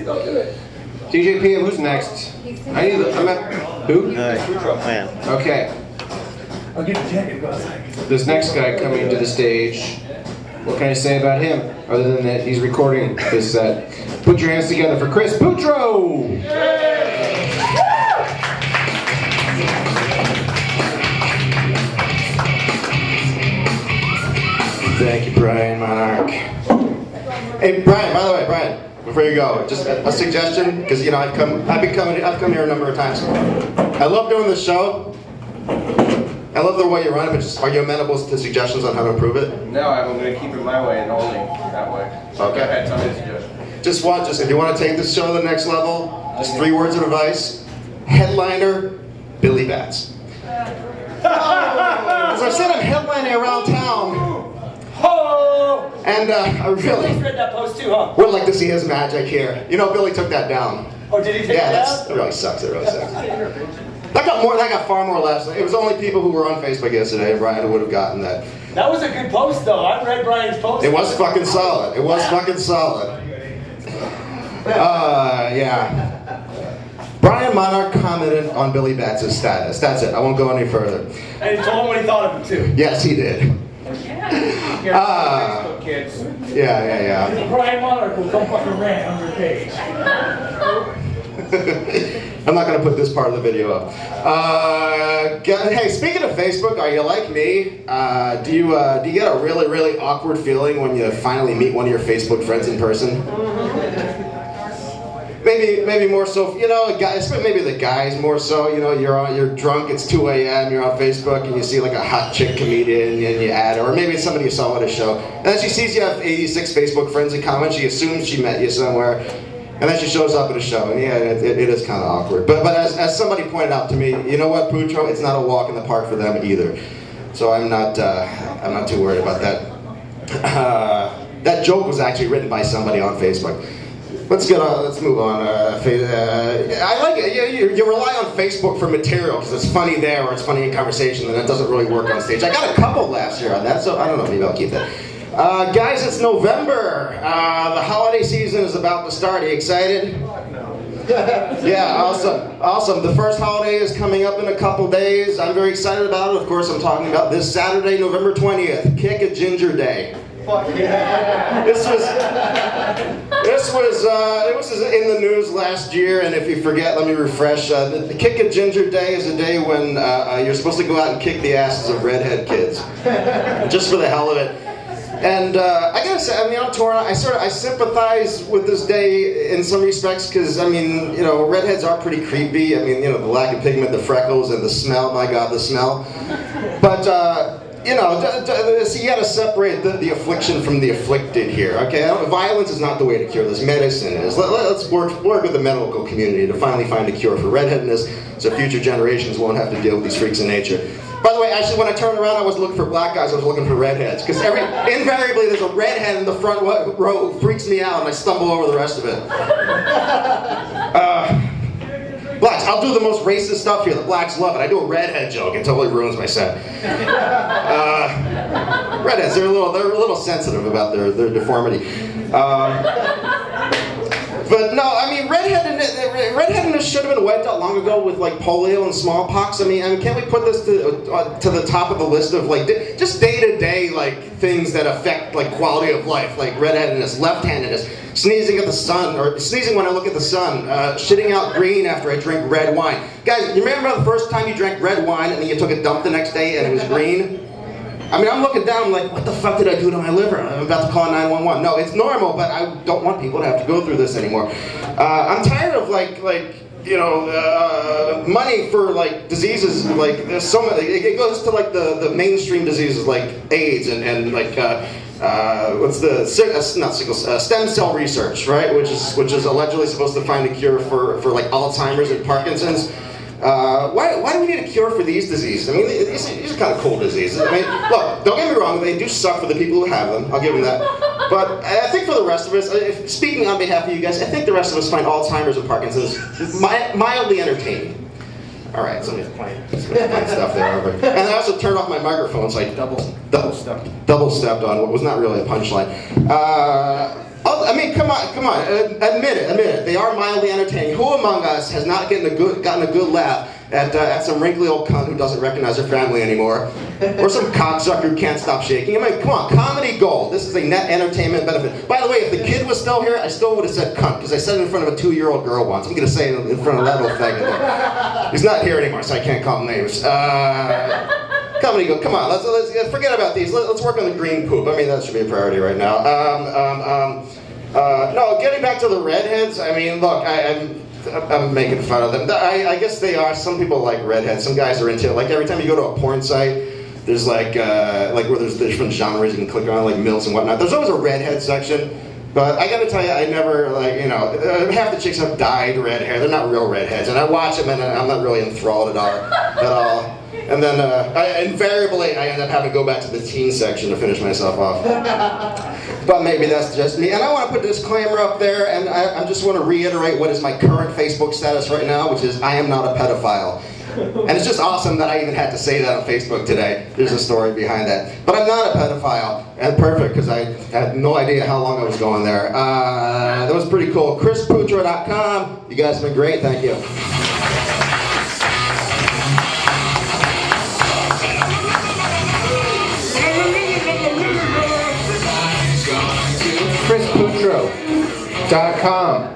I'll do it. TJP, who's next? I need the, who? Putro. Okay. I'll get the jacket. Go outside. This next guy coming to the stage, what can I say about him? Other than that he's recording this set. Put your hands together for Chris Putro! Thank you, Brian Monarch. Hey, Brian, by the way, Brian, before you go, just a suggestion, because you know I've come here a number of times. I love doing this show. I love the way you run it, but just are you amenable to suggestions on how to improve it? No, I'm going to keep it my way and only that way. So Okay. go ahead, tell me the suggestion. Just if you want to take this show to the next level, just 3 words of advice. Headliner, Billy Bats. As I said, I'm headlining around town. And I really read that post too, huh? would like to see his magic here. You know, Billy took that down. Oh, did he take Yeah, that that really sucks. It really sucks. That got far more laughs. It was only people who were on Facebook yesterday, and Brian would have gotten that. That was a good post, though. I read Brian's post. It was fucking solid. It was fucking solid. Yeah. Brian Monarch commented on Billy Bats' status. That's it. I won't go any further. And he told him what he thought of him, too. Yes, he did. Facebook kids. Yeah. Brian Monarch will come fucking rant on your page. I'm not going to put this part of the video up. Hey, speaking of Facebook, are you like me? Do you get a really, really awkward feeling when you finally meet one of your Facebook friends in person? Maybe more so, you know, guys, maybe the guys more so, you know, you're drunk, it's 2 a.m., you're on Facebook and you see like a hot chick comedian and you add her, or maybe it's somebody you saw at a show, and then she sees you have 86 Facebook friends in common, she assumes she met you somewhere, and then she shows up at a show, and yeah, it is kind of awkward. But as somebody pointed out to me, you know what, Putro, it's not a walk in the park for them either. So I'm not too worried about that. That joke was actually written by somebody on Facebook. Let's move on. I like it. You rely on Facebook for material because it's funny there or it's funny in conversation, and it doesn't really work on stage. I got a couple laughs here on that, so I don't know. Maybe I'll keep that. Guys, it's November. The holiday season is about to start. Are you excited? Yeah, awesome. The first holiday is coming up in a couple days. I'm very excited about it. Of course, I'm talking about this Saturday, November 20th, Kick a Ginger Day. This was in the news last year, and if you forget, let me refresh. The Kick a Ginger Day is a day when you're supposed to go out and kick the asses of redhead kids, just for the hell of it. And I gotta say, I mean, I'm torn. I sympathize with this day in some respects because, I mean, you know, redheads are pretty creepy. I mean, you know, the lack of pigment, the freckles, and the smell. My God, the smell. But you know, so you got to separate the affliction from the afflicted here. Okay, violence is not the way to cure this. Medicine is. Let's work with the medical community to finally find a cure for redheadedness, so future generations won't have to deal with these freaks of nature. By the way, actually, when I turned around, I wasn't looking for black guys, I was looking for redheads. Because invariably, there's a redhead in the front row who freaks me out, and I stumble over the rest of it. Blacks, I'll do the most racist stuff here. The blacks love it. I do a redhead joke. It totally ruins my set. Redheads, they're a little sensitive about their deformity. But no, I mean, redheadedness should have been wiped out long ago with like polio and smallpox. I mean, can't we put this to the top of the list of like just day-to-day like things that affect like quality of life, like redheadedness, left-handedness, sneezing at the sun, or sneezing when I look at the sun, shitting out green after I drink red wine. Guys, you remember the first time you drank red wine and then you took a dump the next day and it was green? I mean, I'm looking down, I'm like, what the fuck did I do to my liver? I'm about to call 911. No, it's normal, but I don't want people to have to go through this anymore. I'm tired of money for like diseases, like there's so many, it goes to like the mainstream diseases like AIDS and like what's the stem cell research, right? Which is allegedly supposed to find a cure for like Alzheimer's and Parkinson's. Why do we need a cure for these diseases? I mean, these are kind of cool diseases. I mean, look, don't get me wrong, they do suck for the people who have them. I'll give them that. But I think for the rest of us, speaking on behalf of you guys, I think the rest of us find Alzheimer's and Parkinson's mildly entertaining. All right, somebody's playing stuff there. And I also turned off my microphone, so I double stepped on what was not really a punchline. A mean, come on, admit it. They are mildly entertaining. Who among us has not gotten a good laugh at some wrinkly old cunt who doesn't recognize her family anymore, or some cocksucker who can't stop shaking? I mean, come on, comedy gold. This is a net entertainment benefit. By the way, if the kid was still here, I still would have said cunt, because I said it in front of a 2-year-old girl once. I'm going to say it in front of that little faggot there. He's not here anymore, so I can't call him names. Comedy gold. Come on, let's forget about these. Let's work on the green poop. I mean, that should be a priority right now. No, getting back to the redheads. I mean, look, I'm making fun of them. I guess they are. Some people like redheads. Some guys are into it. Like every time you go to a porn site, there's like where there's different genres you can click on, like MILFs and whatnot. There's always a redhead section. But I gotta tell you, I never, half the chicks have dyed red hair. They're not real redheads. And I watch them and I'm not really enthralled at all. And then invariably I end up having to go back to the teen section to finish myself off. But maybe that's just me. And I want to put a disclaimer up there, and I just want to reiterate what is my current Facebook status right now, which is I am not a pedophile. And it's just awesome that I even had to say that on Facebook today. There's a story behind that. But I'm not a pedophile. And perfect, because I had no idea how long I was going there. That was pretty cool. ChrisPutro.com. You guys have been great. Thank you. ChrisPutro.com.